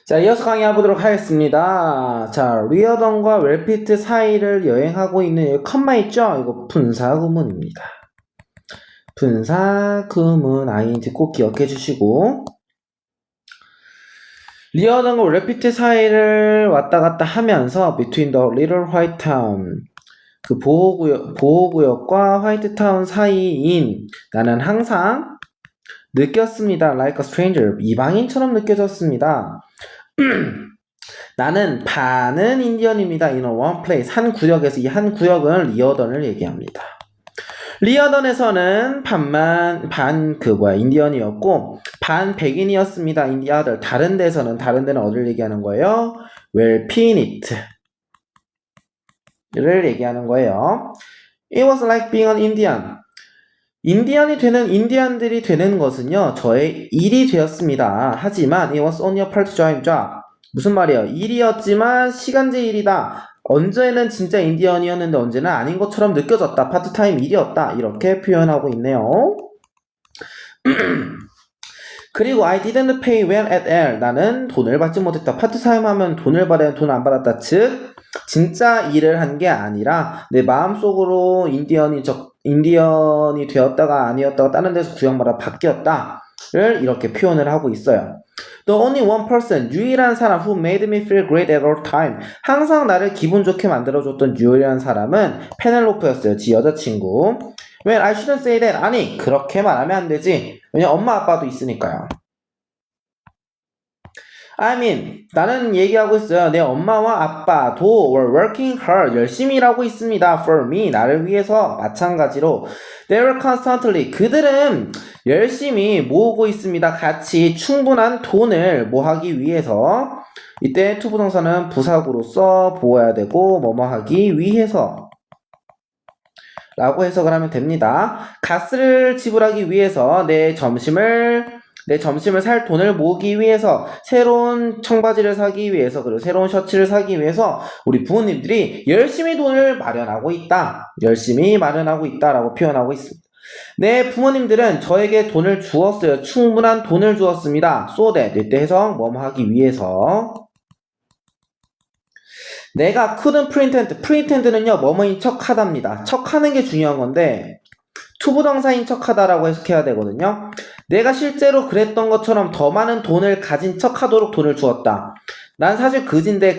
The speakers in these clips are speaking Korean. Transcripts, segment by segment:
자, 이어서 강의해보도록 하겠습니다. 자, 리어던과 웰피트 사이를 여행하고 있는 여기 컴마 있죠? 이거 분사구문입니다. 분사구문 ing 꼭 기억해 주시고, 리어던과 웰피트 사이를 왔다 갔다 하면서 between the little white town 그 보호구역과 화이트타운 사이인 나는 항상 느꼈습니다. like a stranger 이방인처럼 느껴졌습니다. 나는 반은 인디언입니다. in a one place 한 구역에서 이 한 구역은 리어던을 얘기합니다. 리어던에서는 인디언이었고 반 백인이었습니다. in the other 다른 데는 어디를 얘기하는 거예요? well Phoenix 를 얘기하는 거예요. It was like being an Indian. 인디언들이 되는 것은요, 저의 일이 되었습니다. 하지만 it was only a part-time job. 무슨 말이에요? 일이었지만 시간제 일이다. 언제는 진짜 인디언이었는데 언제는 아닌 것처럼 느껴졌다. 파트타임 일이었다. 이렇게 표현하고 있네요. 그리고 I didn't pay well at all. 나는 돈을 받지 못했다. 파트타임 하면 돈을 받아야 돈 안 받았다. 즉 진짜 일을 한 게 아니라 내 마음속으로 인디언이 되었다가 아니었다가 다른 데서 구역마다 바뀌었다를 이렇게 표현을 하고 있어요. The only one person, 유일한 사람 who made me feel great at all time. 항상 나를 기분 좋게 만들어줬던 유일한 사람은 페넬로페였어요. 지 여자친구. Well, I shouldn't say that. 아니, 그렇게 말하면 안 되지. 왜냐면 엄마 아빠도 있으니까요. I mean, 나는 얘기하고 있어요. 내 엄마와 아빠도 were working hard, 열심히 일하고 있습니다. For me, 나를 위해서 마찬가지로. They were constantly, 그들은 열심히 모으고 있습니다. 같이 충분한 돈을 모으기 위해서. 이때 투부정사는 부사구로서 보아야 되고 뭐뭐 하기 위해서 라고 해석을 하면 됩니다. 가스를 지불하기 위해서 내 점심을 살 돈을 모으기 위해서, 새로운 청바지를 사기 위해서, 그리고 새로운 셔츠를 사기 위해서 우리 부모님들이 열심히 돈을 마련하고 있다. 열심히 마련하고 있다라고 표현하고 있습니다. 내 부모님들은 저에게 돈을 주었어요. 충분한 돈을 주었습니다. so that 이때 해석 뭐뭐 하기 위해서. 내가 couldn't pretend는요 뭐뭐인 척하답니다. 척하는 게 중요한 건데 투부정사인 척하다라고 해석해야 되거든요. 내가 실제로 그랬던 것처럼 더 많은 돈을 가진 척하도록 돈을 주었다. 난 사실 거지인데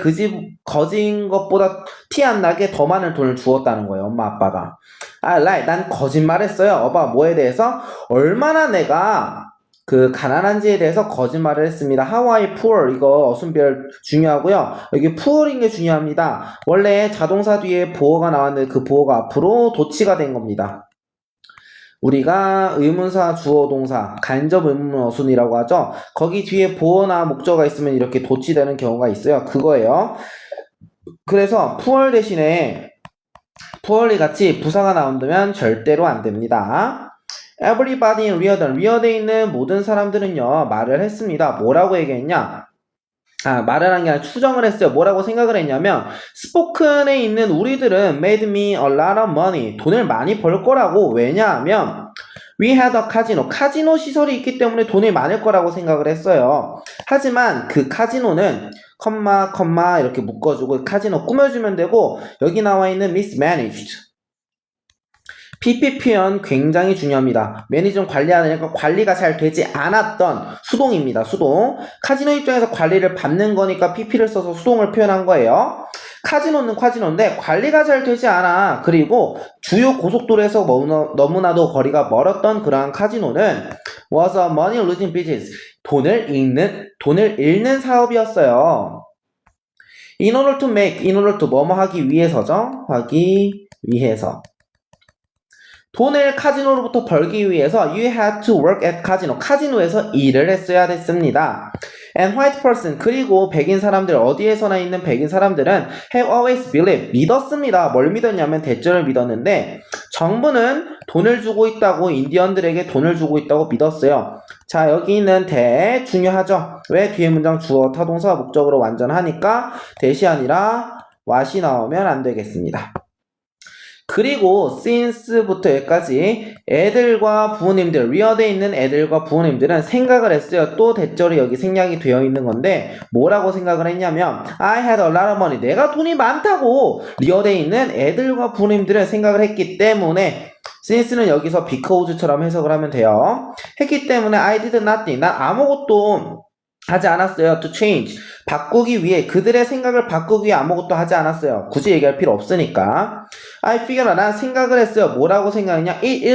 거지인 것보다 티 안 나게 더 많은 돈을 주었다는 거예요. 엄마 아빠가. 난 거짓말했어요. 뭐에 대해서? 얼마나 내가 가난한지에 대해서 거짓말을 했습니다. How I poor 이거 어순별 중요하고요. 여기 poor인 게 중요합니다. 원래 자동사 뒤에 보어가 나왔는데 그 보어가 앞으로 도치가 된 겁니다. 우리가 의문사, 주어, 동사, 간접 의문 어순이라고 하죠. 거기 뒤에 보어나 목적어가 있으면 이렇게 도치되는 경우가 있어요. 그거예요. 그래서 poor 대신에 poorly 같이 부사가 나온다면 절대로 안 됩니다. Everybody in 리어던에 있는 모든 사람들은요 말을 했습니다. 뭐라고 얘기했냐? 말을 한 게 아니라 추정을 했어요. 뭐라고 생각을 했냐면 스포큰에 있는 우리들은 made me a lot of money 돈을 많이 벌 거라고. 왜냐하면 we had a 카지노 시설이 있기 때문에 돈이 많을 거라고 생각을 했어요. 하지만 그 카지노는 컴마 이렇게 묶어주고 카지노 꾸며주면 되고, 여기 나와 있는 mismanaged PP 표현 굉장히 중요합니다. 매니저는 관리하느니까 관리가 잘 되지 않았던 수동입니다. 수동. 카지노 입장에서 관리를 받는 거니까 PP를 써서 수동을 표현한 거예요. 카지노는 카지노인데 관리가 잘 되지 않아. 그리고 주요 고속도로에서 너무나도 거리가 멀었던 그러한 카지노는 was a money losing business. 돈을 잃는 사업이었어요. in order to 뭐뭐 하기 위해서죠. 하기 위해서. 돈을 카지노로부터 벌기 위해서 you had to work at 카지노에서 일을 했어야 됐습니다. And white person, 그리고 백인 사람들, 어디에서나 있는 백인 사람들은 have always believed, 믿었습니다. 뭘 믿었냐면 대절을 믿었는데 정부는 돈을 주고 있다고, 인디언들에게 돈을 주고 있다고 믿었어요. 자, 여기 있는 대 중요하죠. 왜? 뒤에 문장 주어, 타동사, 목적으로 완전하니까 대시 아니라 what이 나오면 안 되겠습니다. 그리고 since부터 여기까지 애들과 부모님들, 리어드에 있는 애들과 부모님들은 생각을 했어요. 또 대절이 여기 생략이 되어 있는 건데 뭐라고 생각을 했냐면 I had a lot of money. 내가 돈이 많다고 리어드에 있는 애들과 부모님들은 생각을 했기 때문에 since는 여기서 because처럼 해석을 하면 돼요. 했기 때문에 I did nothing. 난 아무것도 하지 않았어요. To change. 바꾸기 위해, 그들의 생각을 바꾸기 위해 아무것도 하지 않았어요. 굳이 얘기할 필요 없으니까. I figured, 난 생각을 했어요. 뭐라고 생각했냐? It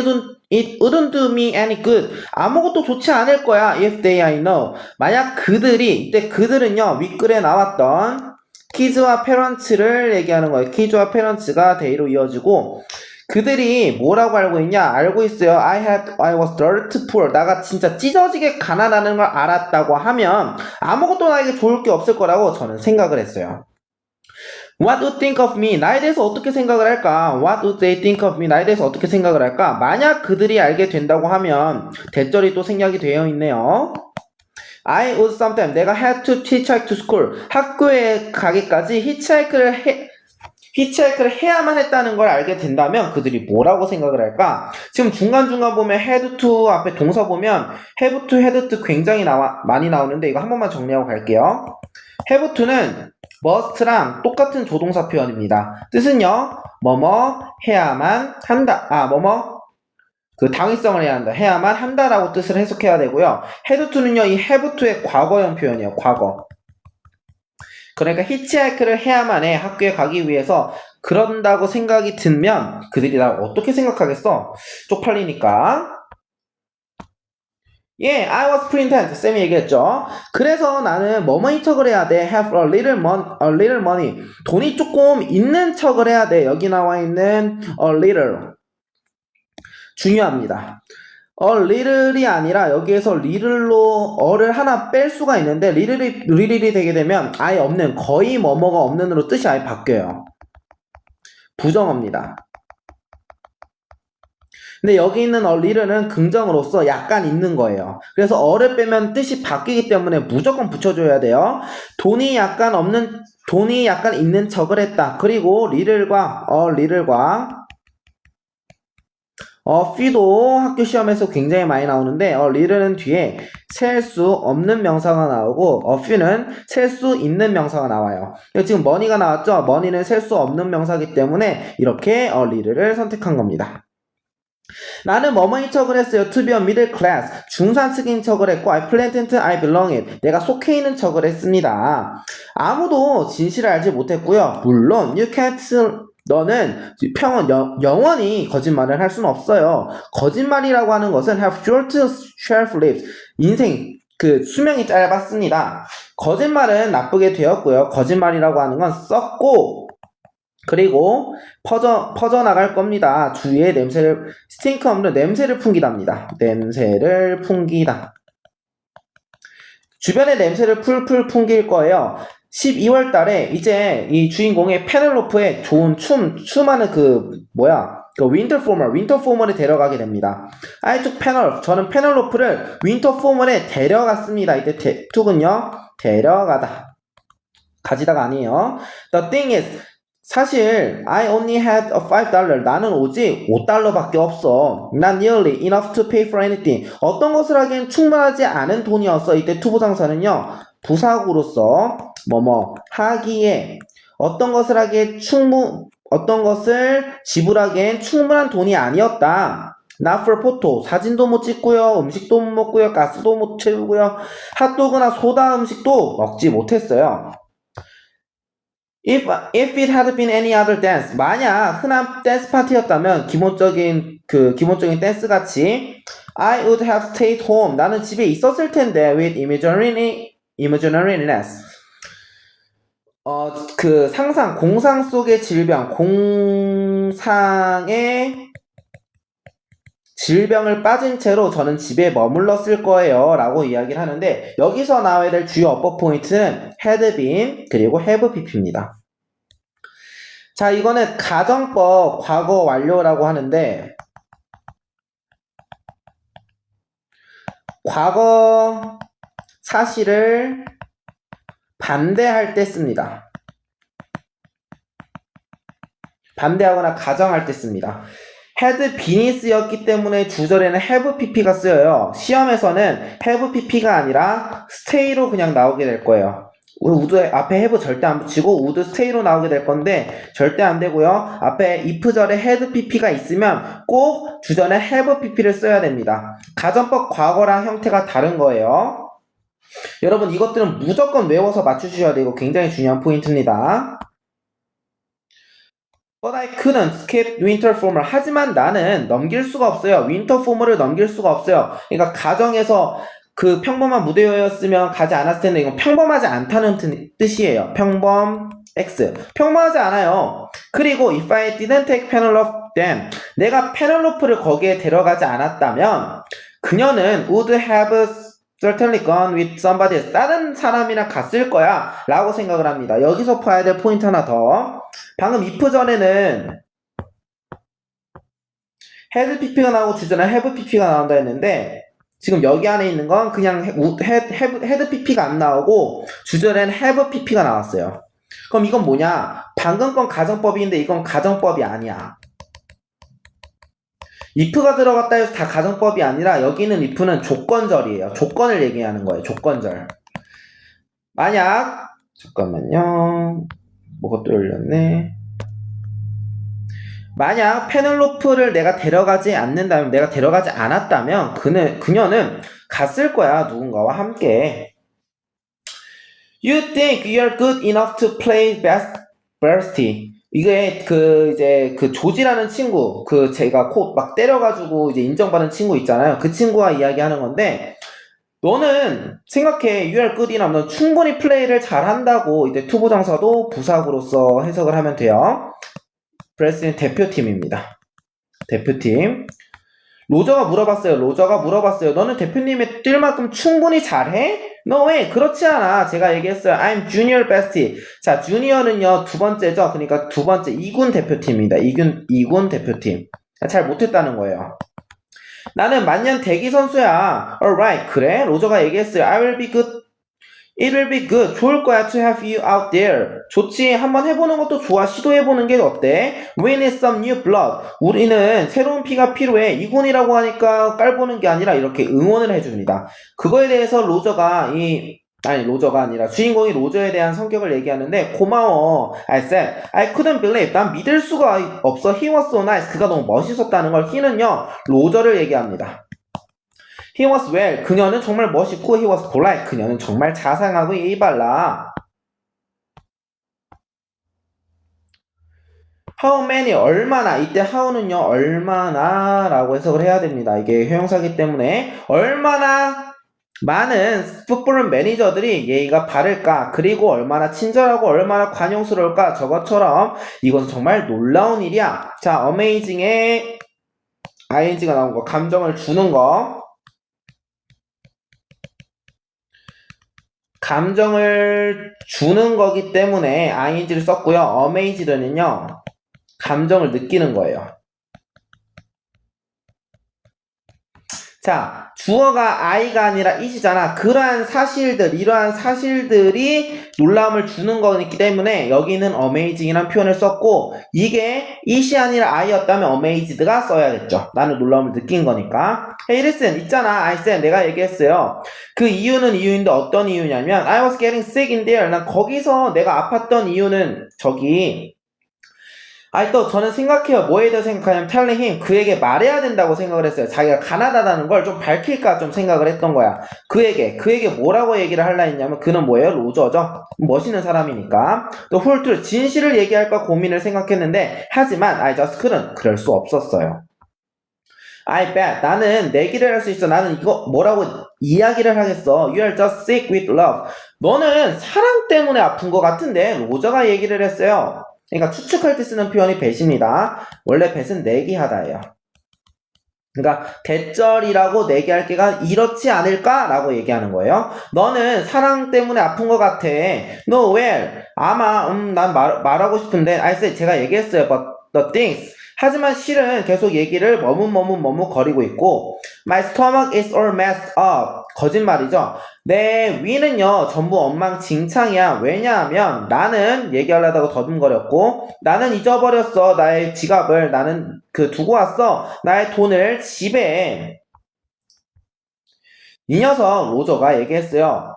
wouldn't do me any good. 아무것도 좋지 않을 거야. If they I know. 만약 그들이, 이때 그들은요, 윗글에 나왔던 kids와 parents를 얘기하는 거예요. kids와 parents가 they로 이어지고, 그들이 뭐라고 알고 있냐? 알고 있어요. I was dirt poor. 나가 진짜 찢어지게 가난하는 걸 알았다고 하면 아무것도 나에게 좋을 게 없을 거라고 저는 생각을 했어요. What would think of me? 나에 대해서 어떻게 생각을 할까? What would they think of me? 나에 대해서 어떻게 생각을 할까? 만약 그들이 알게 된다고 하면 대절이 또 생략이 되어 있네요. I would sometimes, 내가 had to hitchhike to school. 학교에 가기까지 히치하이크를 해야만 했다는 걸 알게 된다면 그들이 뭐라고 생각을 할까? 지금 중간중간 보면 had to 앞에 동사 보면 have to, had to 굉장히 많이 나오는데 이거 한 번만 정리하고 갈게요. have to는 must랑 똑같은 조동사 표현입니다. 뜻은요, 뭐뭐 해야만 한다. 뭐뭐 그 당위성을 해야만 한다라고 뜻을 해석해야 되고요. had to는요, 이 have to의 과거형 표현이에요. 과거. 그러니까 히치하이크를 해야만 해. 학교에 가기 위해서. 그런다고 생각이 들면 그들이 날 어떻게 생각하겠어? 쪽팔리니까. I was printed. 쌤이 얘기했죠. 그래서 나는 뭐뭐인 척을 해야 돼. have a little money. 돈이 조금 있는 척을 해야 돼. 여기 나와 있는 a little. 중요합니다. little이 아니라 여기에서 little로 어를 하나 뺄 수가 있는데 little이 되게 되면 아예 없는, 거의 뭐뭐가 없는으로 뜻이 아예 바뀌어요. 부정어입니다. 근데 여기 있는 little는 긍정으로서 약간 있는 거예요. 그래서 어를 빼면 뜻이 바뀌기 때문에 무조건 붙여줘야 돼요. 돈이 약간 있는 척을 했다. 그리고 little과 fee도 학교 시험에서 굉장히 많이 나오는데 little는 뒤에 셀 수 없는 명사가 나오고 few는 셀 수 있는 명사가 나와요. 지금 money가 나왔죠? money는 셀 수 없는 명사이기 때문에 이렇게 little를 선택한 겁니다. 나는 뭐뭐인 척을 했어요. To be a middle class. 중산층인 척을 했고 I pretend I belong it. 내가 속해 있는 척을 했습니다. 아무도 진실을 알지 못했고요. 물론 you can't, 너는 영원히 거짓말을 할 수는 없어요. 거짓말이라고 하는 것은 have short shelf lives. 인생 수명이 짧았습니다. 거짓말은 나쁘게 되었고요. 거짓말이라고 하는 건 썩고 그리고 퍼져나갈 겁니다. 주위에 스팅크 없는 냄새를 풍기답니다. 냄새를 풍기다. 주변에 냄새를 풀풀 풍길 거예요. 12월 달에 이제 이 주인공의 페넬로프의 좋은 춤하는 윈터 포멀에 데려가게 됩니다. I took Penelope. 저는 페넬로프를 윈터 포멀에 데려갔습니다. 이때 took은요, 데려가다. 가지다가 아니에요. The thing is, 사실 I only had $5. 나는 오직 $5밖에 없어. Not nearly enough to pay for anything. 어떤 것을 하기엔 충분하지 않은 돈이었어. 이때 to 부정사는요, 부사구로서 하기에, 어떤 것을 지불하기엔 충분한 돈이 아니었다. Not for photo. 사진도 못 찍고요. 음식도 못 먹고요. 가스도 못 채우고요. 핫도그나 소다 음식도 먹지 못했어요. If it had been any other dance, 만약 흔한 댄스 파티였다면 기본적인 댄스 같이 I would have stayed home. 나는 집에 있었을 텐데 with imaginariness. 상상, 공상 속의 질병, 공상의 질병을 빠진 채로 저는 집에 머물렀을 거예요 라고 이야기를 하는데, 여기서 나와야 될 주요 어법 포인트는 had been 그리고 have pp입니다. 자, 이거는 가정법 과거 완료라고 하는데, 과거 사실을 반대할 때 씁니다. 반대하거나 가정할 때 씁니다. had been이었기 때문에 주절에는 have pp가 쓰여요. 시험에서는 have pp가 아니라 stay로 그냥 나오게 될 거예요. would 앞에 have 절대 안 붙이고 would stay로 나오게 될 건데 절대 안 되고요. 앞에 if절에 had pp가 있으면 꼭 주절에 have pp를 써야 됩니다. 가정법 과거랑 형태가 다른 거예요. 여러분 이것들은 무조건 외워서 맞추셔야 되고 굉장히 중요한 포인트입니다. But I couldn't skip winter formal. 하지만 나는 넘길 수가 없어요. winter formal을 넘길 수가 없어요. 그러니까 가정에서 그 평범한 무대였으면 가지 않았을 텐데 이건 평범하지 않다는 뜻이에요. 평범 X. 평범하지 않아요. 그리고 if I didn't take Penelope then 내가 페넬로프를 거기에 데려가지 않았다면 그녀는 would have certainly gone with somebody else. 다른 사람이랑 갔을 거야 라고 생각을 합니다. 여기서 봐야 될 포인트 하나 더. 방금 if 전에는 had pp가 나오고 주전에 have pp가 나온다 했는데 지금 여기 안에 있는 건 그냥 had pp가 안 나오고 주절엔 have pp가 나왔어요. 그럼 이건 뭐냐? 방금 건 가정법인데 이건 가정법이 아니야. if가 들어갔다 해서 다 가정법이 아니라 여기는 if는 조건절이에요. 조건을 얘기하는 거예요. 조건절. 만약 잠깐만요. 뭐가 또 열렸네. 만약 페넬로프를 내가 데려가지 않는다면, 내가 데려가지 않았다면 그녀는 갔을 거야. 누군가와 함께. You think you're good enough to play varsity. 이게 이제 조지라는 친구, 제가 코 막 때려가지고 이제 인정받은 친구 있잖아요. 그 친구와 이야기하는 건데, 너는 생각해. You are good enough. 넌 충분히 플레이를 잘한다고 이제 투부정사도 부사구로서 해석을 하면 돼요. 브레스는 대표팀입니다. 대표팀. 로저가 물어봤어요. 너는 대표님의 뛸 만큼 충분히 잘해? No way. 그렇지 않아. 제가 얘기했어요. I'm junior bestie. 자, 주니어는요, 두 번째죠. 그러니까 두 번째 2군 대표팀입니다. 2군 대표팀. 잘 못했다는 거예요. 나는 만년 대기 선수야. Alright. 그래? 로저가 얘기했어요. I will be good. It will be good. 좋을 거야 to have you out there. 좋지. 한번 해보는 것도 좋아. 시도해보는 게 어때? We need some new blood. 우리는 새로운 피가 필요해. 이군이라고 하니까 깔보는 게 아니라 이렇게 응원을 해줍니다. 그거에 대해서 로저가 주인공이 로저에 대한 성격을 얘기하는데 고마워. I said, I couldn't believe. 난 믿을 수가 없어. He was so nice. 그가 너무 멋있었다는 걸 he는요, 로저를 얘기합니다. He was well. 그녀는 정말 멋있고 he was polite. 그녀는 정말 자상하고 예의 발라. How many? 얼마나. 이때 how는요 얼마나 라고 해석을 해야 됩니다. 이게 형용사기 때문에 얼마나 많은 풋볼 매니저들이 예의가 바를까, 그리고 얼마나 친절하고 얼마나 관용스러울까. 저것처럼 이건 정말 놀라운 일이야. 자, amazing에 ing가 나온 거, 감정을 주는 거. 감정을 주는 거기 때문에 ing를 썼고요. amazed는요 감정을 느끼는 거예요. 자, 주어가 I가 아니라 it이잖아. 이러한 사실들이 놀라움을 주는 거기 때문에 여기는 amazing이라는 표현을 썼고, 이게 it이 아니라 I였다면 amazed가 써야겠죠. 나는 놀라움을 느낀 거니까. Hey listen, 있잖아. I said, 내가 얘기했어요. 그 이유는 이유인데 어떤 이유냐면 I was getting sick in there. 난 거기서 내가 아팠던 이유는 저는 생각해요. 뭐에 대해 생각하냐면 telling him, 그에게 말해야 된다고 생각을 했어요. 자기가 가난하다는 걸 좀 밝힐까 좀 생각을 했던 거야. 그에게 뭐라고 얘기를 하려 했냐면, 그는 뭐예요? 로저죠. 멋있는 사람이니까. 또 홀트, 진실을 얘기할까 고민을 생각했는데, 하지만 I just couldn't. 그럴 수 없었어요. I bet. 나는 내기를 할 수 있어. 나는 이거 뭐라고 이야기를 하겠어. You are just sick with love. 너는 사랑 때문에 아픈 것 같은데, 로저가 얘기를 했어요. 그러니까 추측할 때 쓰는 표현이 bet입니다. 원래 bet은 내기하다예요. 그러니까 대절이라고 내기할 게가 이렇지 않을까라고 얘기하는 거예요. 너는 사랑 때문에 아픈 것 같아. No, well. 아마 난 말하고 싶은데 I said, 제가 얘기했어요. But the things. 하지만 실은 계속 얘기를 머뭇거리고 있고, My stomach is all messed up. 거짓말이죠. 내 위는요 전부 엉망진창이야. 왜냐하면 나는 얘기하려다가 더듬거렸고 나는 잊어버렸어. 나의 지갑을 나는 두고 왔어. 나의 돈을 집에. 이 녀석 로저가 얘기했어요.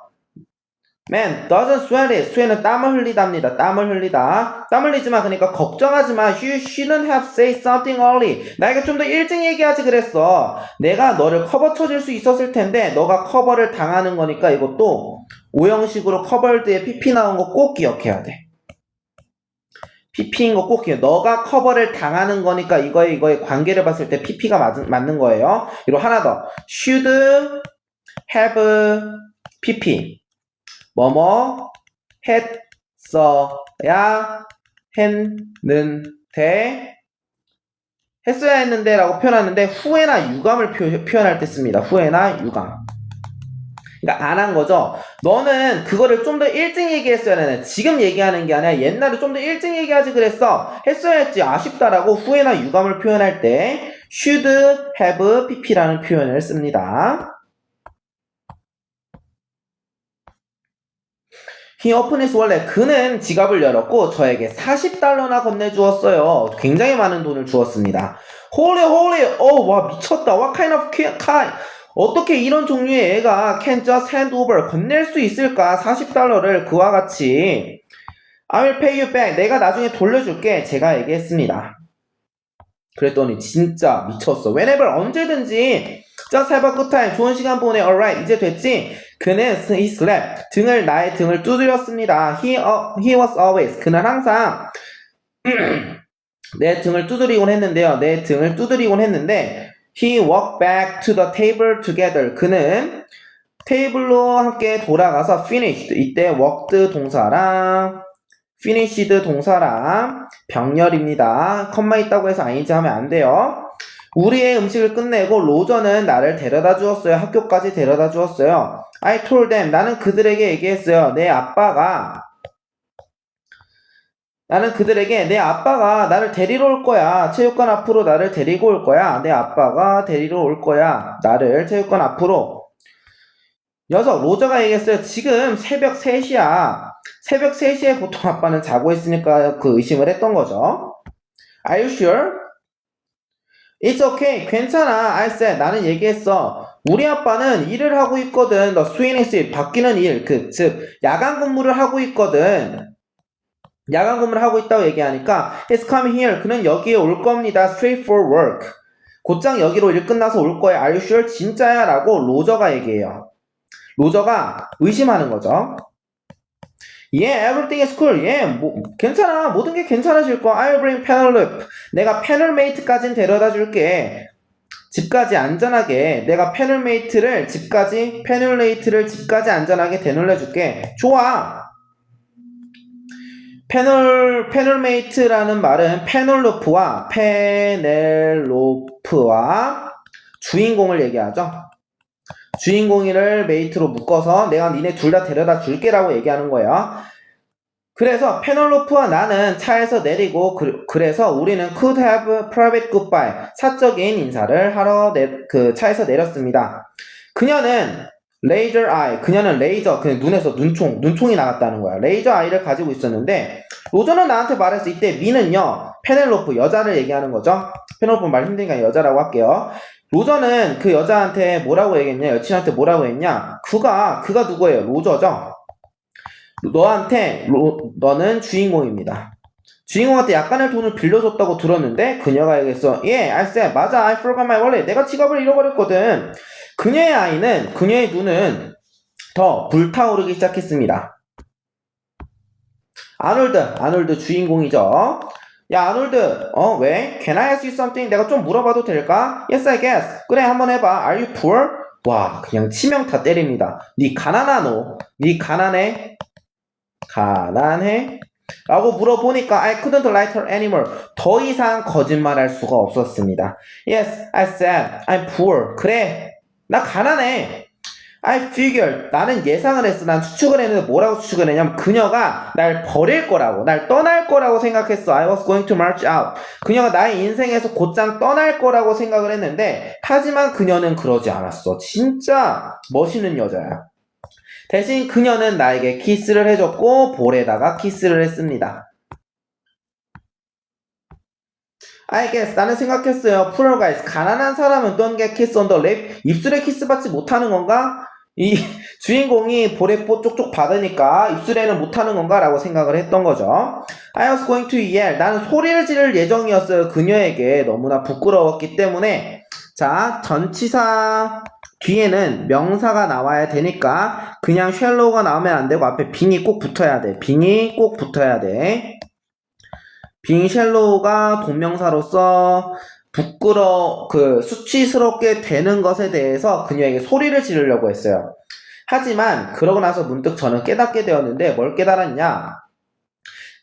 Man doesn't sweat it. sweat은 땀을 흘리답니다. 땀을 흘리다. 땀 흘리지마. 그러니까 걱정하지마. You shouldn't have said something early. 나에게 좀 더 일찍 얘기하지 그랬어. 내가 너를 커버 쳐줄 수 있었을 텐데 너가 커버를 당하는 거니까 이것도 오형식으로 커버드에 PP 나온 거 꼭 기억해야 돼. PP인 거 꼭 기억해. 너가 커버를 당하는 거니까 이거에 관계를 봤을 때 PP가 맞는 거예요. 그리고 하나 더. should have PP. 뭐뭐 했어야 했는데 했어야 했는데 라고 표현하는데 후에나 유감을 표현할 때 씁니다. 후에나 유감. 그러니까 안 한 거죠. 너는 그거를 좀 더 일찍 얘기했어야 했는데 지금 얘기하는 게 아니라 옛날에 좀 더 일찍 얘기하지 그랬어. 했어야 했지 아쉽다라고 후에나 유감을 표현할 때 should have pp라는 표현을 씁니다. He opened his wallet. 그는 지갑을 열었고 저에게 $40나 건네주었어요. 굉장히 많은 돈을 주었습니다. Holy, 와 미쳤다. What kind of kind? 어떻게 이런 종류의 애가 can just hand over 건넬 수 있을까? $40를 그와 같이. I will pay you back. 내가 나중에 돌려줄게. 제가 얘기했습니다. 그랬더니 진짜 미쳤어. Whenever 언제든지 just have a good time. 좋은 시간 보내. Alright 이제 됐지? 그는 he slapped. 나의 등을 두드렸습니다. He was always. 그는 항상 내 등을 두드리곤 했는데요. 내 등을 두드리곤 했는데 he walked back to the table together. 그는 테이블로 함께 돌아가서 finished. 이때 walked 동사랑 finished 동사랑 병렬입니다. 컴마 있다고 해서 ing 하면 안 돼요. 우리의 음식을 끝내고 로저는 나를 데려다 주었어요. 학교까지 데려다 주었어요. I told them. 나는 그들에게 얘기했어요. 나는 그들에게 내 아빠가 나를 데리러 올 거야. 체육관 앞으로 나를 데리고 올 거야. 내 아빠가 데리러 올 거야. 나를 체육관 앞으로. 녀석 로저가 얘기했어요. 지금 새벽 3시야. 새벽 3시에 보통 아빠는 자고 있으니까 그 의심을 했던 거죠. Are you sure? It's okay. 괜찮아. I said. 나는 얘기했어. 우리 아빠는 일을 하고 있거든. The swinging shift. 바뀌는 일. 즉 야간 근무를 하고 있거든. 야간 근무를 하고 있다고 얘기하니까 He's coming here. 그는 여기에 올 겁니다. Straight for work. 곧장 여기로 일 끝나서 올 거야. Are you sure? 진짜야? 라고 로저가 얘기해요. 로저가 의심하는 거죠. Yeah, everything is cool. Yeah, 괜찮아. 모든 게 괜찮아질 거야. I'll bring Penelope. 내가 페널메이트까진 데려다 줄게. 집까지 안전하게. 내가 페널메이트를 집까지 안전하게 데려다 줄게. 좋아. 페널메이트라는 말은 페넬로프와 주인공을 얘기하죠. 주인공이를 메이트로 묶어서 내가 니네 둘 다 데려다 줄게라고 얘기하는 거예요. 그래서 페넬로프와 나는 차에서 내리고 그래서 우리는 could have private goodbye 사적인 인사를 하러 차에서 내렸습니다. 그녀는 레이저 아이, 그녀는 레이저, 그 눈에서 눈총이 나갔다는 거야. 레이저 아이를 가지고 있었는데 로저는 나한테 말했어. 이때 미는요 페넬로프 여자를 얘기하는 거죠. 페넬로프 말 힘드니까 여자라고 할게요. 로저는 그 여자한테 뭐라고 얘기했냐? 여친한테 뭐라고 했냐? 그가 누구예요? 로저죠. 너는 주인공입니다. 주인공한테 약간의 돈을 빌려줬다고 들었는데 그녀가 얘기했어. Yeah, I said. 맞아. I forgot my wallet. 내가 지갑을 잃어버렸거든. 그녀의 눈은 더 불타오르기 시작했습니다. 아놀드 주인공이죠. 야 아놀드 왜? Can I ask you something? 내가 좀 물어봐도 될까? Yes I guess. 그래 한번 해봐. Are you poor? 와 그냥 치명타 때립니다. 니 가난하노? 니 가난해? 라고 물어보니까 I couldn't lie to her anymore. 더 이상 거짓말할 수가 없었습니다. Yes I said I'm poor. 그래 나 가난해. I figured. 나는 예상을 했어. 난 추측을 했는데 뭐라고 추측을 했냐면 그녀가 날 버릴 거라고, 날 떠날 거라고 생각했어. I was going to march out. 그녀가 나의 인생에서 곧장 떠날 거라고 생각을 했는데 하지만 그녀는 그러지 않았어. 진짜 멋있는 여자야. 대신 그녀는 나에게 키스를 해줬고 볼에다가 키스를 했습니다. I guess 나는 생각했어요. Poor guys 가난한 사람은 don't get kiss on the lip. 입술에 키스 받지 못하는 건가? 이 주인공이 볼에 쪽쪽 받으니까 입술에는 못하는 건가? 라고 생각을 했던 거죠. I was going to yell. 나는 소리를 지를 예정이었어요. 그녀에게 너무나 부끄러웠기 때문에. 자, 전치사 뒤에는 명사가 나와야 되니까 그냥 shallow가 나오면 안 되고 앞에 being이 꼭 붙어야 돼. being이 꼭 붙어야 돼. being shallow가 동명사로서 수치스럽게 되는 것에 대해서 그녀에게 소리를 지르려고 했어요. 하지만 그러고 나서 문득 저는 깨닫게 되었는데 뭘 깨달았냐?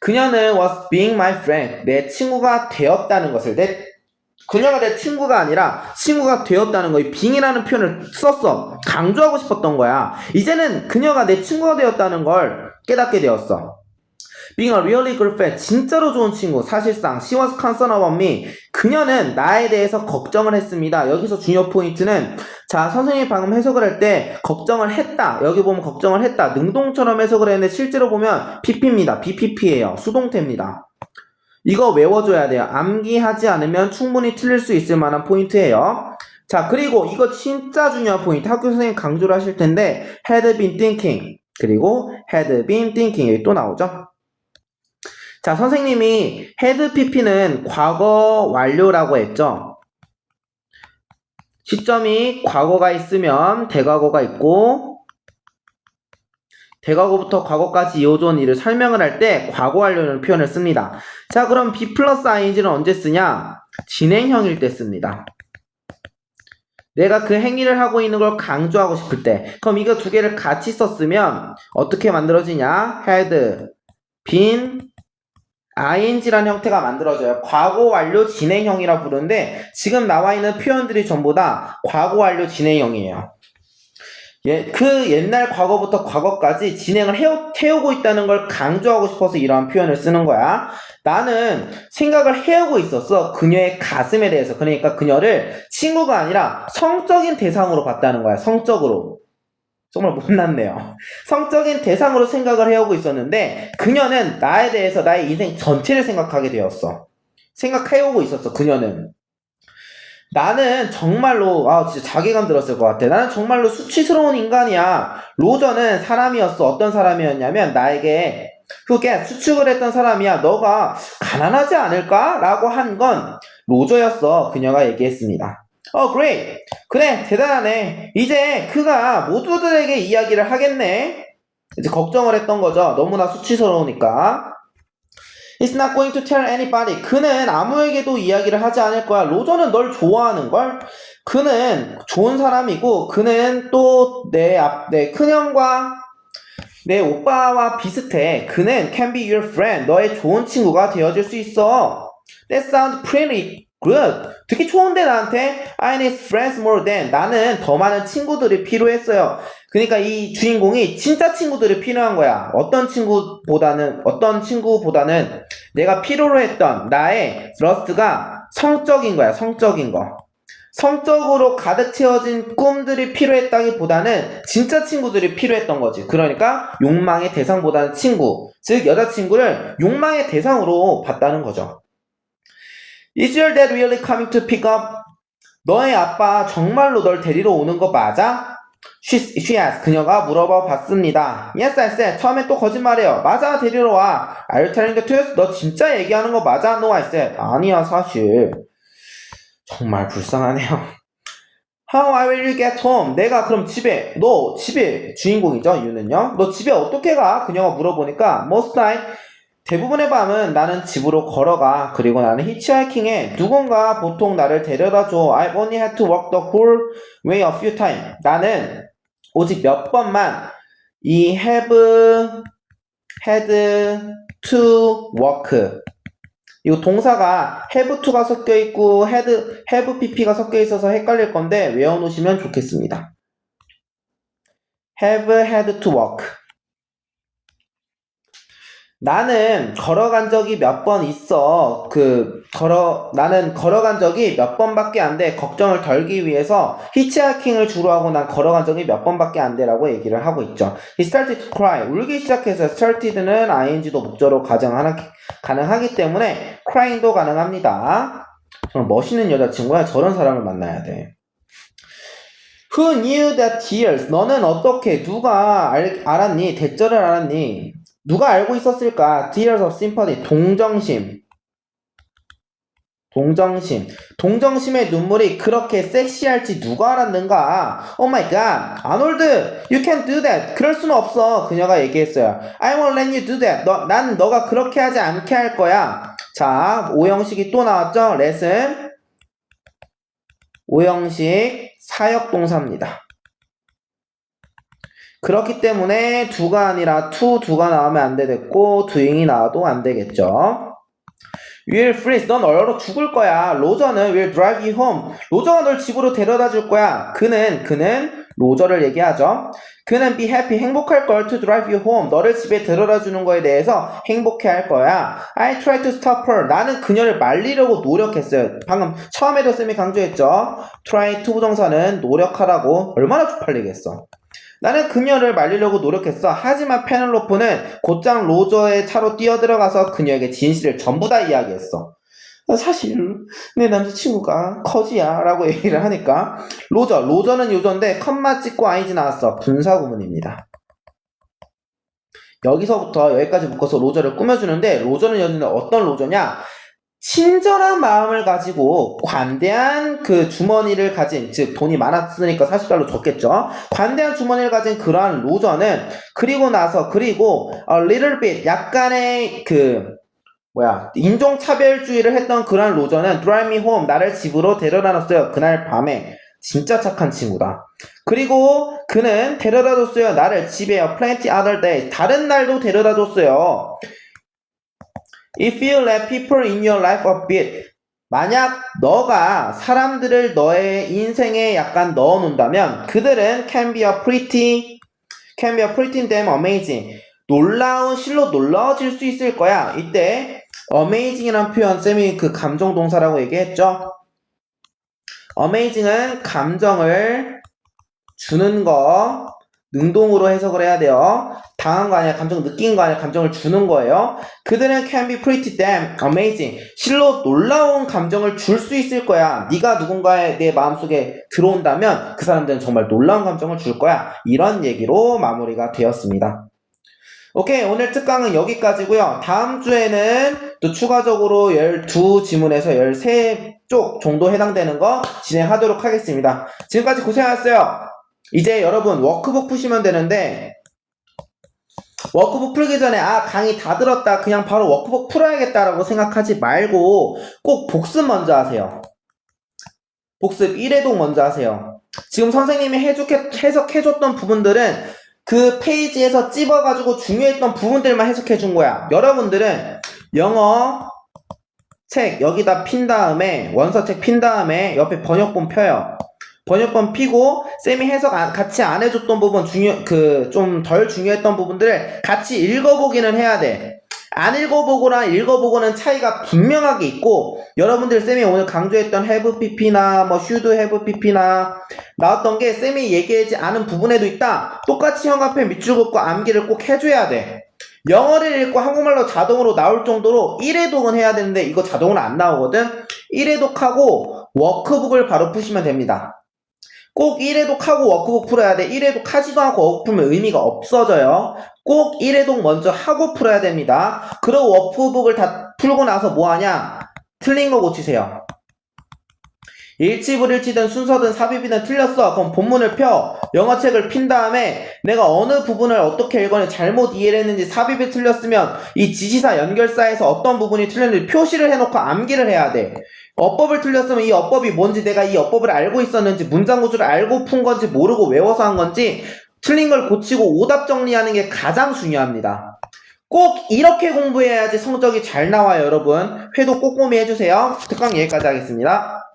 그녀는 was being my friend. 내 친구가 되었다는 것을 그녀가 내 친구가 아니라 친구가 되었다는 거, 이 being이라는 표현을 썼어. 강조하고 싶었던 거야. 이제는 그녀가 내 친구가 되었다는 걸 깨닫게 되었어. Being a really good friend. 진짜로 좋은 친구. 사실상 she was concerned about me. 그녀는 나에 대해서 걱정을 했습니다. 여기서 중요 포인트는 자, 선생님이 방금 해석을 할 때 걱정을 했다. 여기 보면 걱정을 했다. 능동처럼 해석을 했는데 실제로 보면 PP입니다. BPP예요. 수동태입니다. 이거 외워줘야 돼요. 암기하지 않으면 충분히 틀릴 수 있을 만한 포인트예요. 자, 그리고 이거 진짜 중요한 포인트. 학교 선생님 강조를 하실 텐데 had been thinking 그리고 had been thinking 여기 또 나오죠. 자, 선생님이 had pp는 과거 완료라고 했죠. 시점이 과거가 있으면 대과거가 있고 대과거부터 과거까지 이어져온 일을 설명을 할 때 과거 완료라는 표현을 습니다. 자, 그럼 be 플러스 ing는 언제 쓰냐? 진행형일 때 씁니다. 내가 그 행위를 하고 있는 걸 강조하고 싶을 때. 그럼 이거 두 개를 같이 썼으면 어떻게 만들어지냐? had been ing라는 형태가 만들어져요. 과거 완료 진행형이라 부르는데 지금 나와 있는 표현들이 전부 다 과거 완료 진행형이에요. 그 옛날 과거부터 과거까지 진행을 태우고 있다는 걸 강조하고 싶어서 이러한 표현을 쓰는 거야. 나는 생각을 해오고 있었어. 그녀의 가슴에 대해서. 그러니까 그녀를 친구가 아니라 성적인 대상으로 봤다는 거야. 성적으로. 정말 못났네요. 성적인 대상으로 생각을 해오고 있었는데 그녀는 나에 대해서 나의 인생 전체를 생각하게 되었어. 생각해오고 있었어. 그녀는. 나는 정말로 진짜 자괴감 들었을 것 같아. 나는 정말로 수치스러운 인간이야. 로저는 사람이었어. 어떤 사람이었냐면 나에게 그게 수축을 했던 사람이야. 너가 가난하지 않을까? 라고 한 건 로저였어. 그녀가 얘기했습니다. great. 그래, 대단하네. 이제 그가 모두들에게 이야기를 하겠네. 이제 걱정을 했던 거죠. 너무나 수치스러우니까. He's not going to tell anybody. 그는 아무에게도 이야기를 하지 않을 거야. 로저는 널 좋아하는걸? 그는 좋은 사람이고 그는 또 내 큰형과 내 오빠와 비슷해. 그는 can be your friend. 너의 좋은 친구가 되어줄 수 있어. That sounds pretty good. 되게 좋은데 나한테 I need friends more than. 나는 더 많은 친구들이 필요했어요. 그러니까 이 주인공이 진짜 친구들이 필요한 거야. 어떤 친구보다는 내가 필요로 했던 나의 러스트가 성적인 거야. 성적인 거. 성적으로 가득 채워진 꿈들이 필요했다기보다는 진짜 친구들이 필요했던 거지. 그러니까 욕망의 대상보다는 친구, 즉 여자친구를 욕망의 대상으로 봤다는 거죠. Is your dad really coming to pick up? 너의 아빠 정말로 널 데리러 오는 거 맞아? She asked. 그녀가 물어봐 봤습니다. Yes, I said. 처음에 또 거짓말해요. 맞아, 데리러 와. Are you telling the truth? 너 진짜 얘기하는 거 맞아? No, I said. 아니야, 사실. 정말 불쌍하네요. How will you get home? 내가 그럼 집에 주인공이죠, 유는요. 너 집에 어떻게 가? 그녀가 물어보니까 most night 대부분의 밤은 나는 집으로 걸어가. 그리고 나는 히치하이킹해. 누군가 보통 나를 데려다줘. I've only had to walk the whole way a few times. 나는 오직 몇 번만 이 have had to walk 이거 동사가 have to가 섞여 있고 have pp가 섞여 있어서 헷갈릴 건데 외워놓으시면 좋겠습니다. have had to walk. 나는 걸어간 적이 몇 번 있어. 나는 걸어간 적이 몇 번밖에 안 돼. 걱정을 덜기 위해서 히치하이킹을 주로 하고 난 걸어간 적이 몇 번밖에 안 돼라고 얘기를 하고 있죠. He started to cry. 울기 시작해서 started는 ing도 목적으로 가능하기 때문에 crying도 가능합니다. 정말 멋있는 여자친구야. 저런 사람을 만나야 돼. Who knew that tears? 너는 어떻게 누가 알았니? 대절을 알았니? 누가 알고 있었을까? Tears of sympathy. 동정심의 눈물이 그렇게 섹시할지 누가 알았는가? Oh my god. 아놀드, you can't do that. 그럴 수는 없어. 그녀가 얘기했어요. I won't let you do that. 난 너가 그렇게 하지 않게 할 거야. 자, 오형식이 또 나왔죠? 레슨. 오형식 사역동사입니다. 그렇기 때문에 do가 아니라 do가 나오면 안 되겠고 doing이 나와도 안 되겠죠. Will freeze. 넌 얼어 죽을 거야. 로저는 will drive you home. 로저가 널 집으로 데려다 줄 거야. 그는 로저를 얘기하죠. 그는 be happy. 행복할 걸 to drive you home. 너를 집에 데려다 주는 거에 대해서 행복해 할 거야. I tried to stop her. 나는 그녀를 말리려고 노력했어요. 방금 처음에도 쌤이 강조했죠. try to 부동사는 노력하라고. 얼마나 쪽팔리겠어. 나는 그녀를 말리려고 노력했어. 하지만 페넬로프는 곧장 로저의 차로 뛰어들어가서 그녀에게 진실을 전부 다 이야기했어. 사실 내 남자친구가 거지야 라고 얘기를 하니까 로저는 요저인데 컴마 찍고 ing 나왔어. 분사구문입니다. 여기서부터 여기까지 묶어서 로저를 꾸며주는데 로저는 여기는 어떤 로저냐? 친절한 마음을 가지고 관대한 그 주머니를 가진, 즉 돈이 많았으니까 40달러 줬겠죠. 관대한 주머니를 가진 그러한 로저는 그리고 a little bit 약간의 인종차별주의를 했던 그러한 로저는 drive me home 나를 집으로 데려다 놨어요. 그날 밤에. 진짜 착한 친구다. 그리고 그는 데려다 줬어요. 나를 집에요. plenty other day 다른 날도 데려다 줬어요. If you let people in your life a bit, 만약 너가 사람들을 너의 인생에 약간 넣어놓는다면 그들은 can be a pretty damn amazing. 실로 놀라워질 수 있을 거야. 이때 amazing이라는 표현 쌤이 그 감정 동사라고 얘기했죠. amazing은 감정을 주는 거 능동으로 해석을 해야 돼요. 당한 거 아니야. 감정 느낀 거 아니야. 감정을 주는 거예요. 그들은 can be pretty damn amazing. 실로 놀라운 감정을 줄 수 있을 거야. 네가 누군가의 내 마음속에 들어온다면 그 사람들은 정말 놀라운 감정을 줄 거야. 이런 얘기로 마무리가 되었습니다. 오케이. 오늘 특강은 여기까지고요. 다음 주에는 또 추가적으로 12지문에서 13쪽 정도 해당되는 거 진행하도록 하겠습니다. 지금까지 고생하셨어요. 이제 여러분 워크북 푸시면 되는데 워크북 풀기 전에 강의 다 들었다 그냥 바로 워크북 풀어야겠다라고 생각하지 말고 꼭 복습 먼저 하세요. 복습 1회독 먼저 하세요. 지금 선생님이 해석해줬던 부분들은 그 페이지에서 찝어가지고 중요했던 부분들만 해석해준 거야. 여러분들은 영어 책 여기다 핀 다음에 원서책 핀 다음에 옆에 번역본 펴요. 번역본 피고 쌤이 해석 같이 안 해줬던 부분 좀 덜 중요했던 부분들을 같이 읽어보기는 해야 돼. 안 읽어보고랑 읽어보고는 차이가 분명하게 있고 여러분들 쌤이 오늘 강조했던 have pp나 should have pp나 나왔던 게 쌤이 얘기하지 않은 부분에도 있다. 똑같이 형광펜 밑줄 긋고 암기를 꼭 해줘야 돼. 영어를 읽고 한국말로 자동으로 나올 정도로 1회독은 해야 되는데 이거 자동으로 안 나오거든. 1회독하고 워크북을 바로 푸시면 됩니다. 꼭 1회독 하고 워크북 풀어야 돼. 1회독 하지도 않고 워크북 풀면 의미가 없어져요. 꼭 1회독 먼저 하고 풀어야 됩니다. 그리고 워크북을 다 풀고 나서 뭐하냐? 틀린 거 고치세요. 일치불일치든 순서든 삽입이든 틀렸어. 그럼 본문을 펴. 영어책을 핀 다음에 내가 어느 부분을 어떻게 읽었는지 잘못 이해를 했는지 삽입이 틀렸으면 이 지시사 연결사에서 어떤 부분이 틀렸는지 표시를 해놓고 암기를 해야 돼. 어법을 틀렸으면 이 어법이 뭔지 내가 이 어법을 알고 있었는지 문장 구조를 알고 푼 건지 모르고 외워서 한 건지 틀린 걸 고치고 오답 정리하는 게 가장 중요합니다. 꼭 이렇게 공부해야지 성적이 잘 나와요. 여러분 회도 꼼꼼히 해주세요. 특강 여기까지 하겠습니다.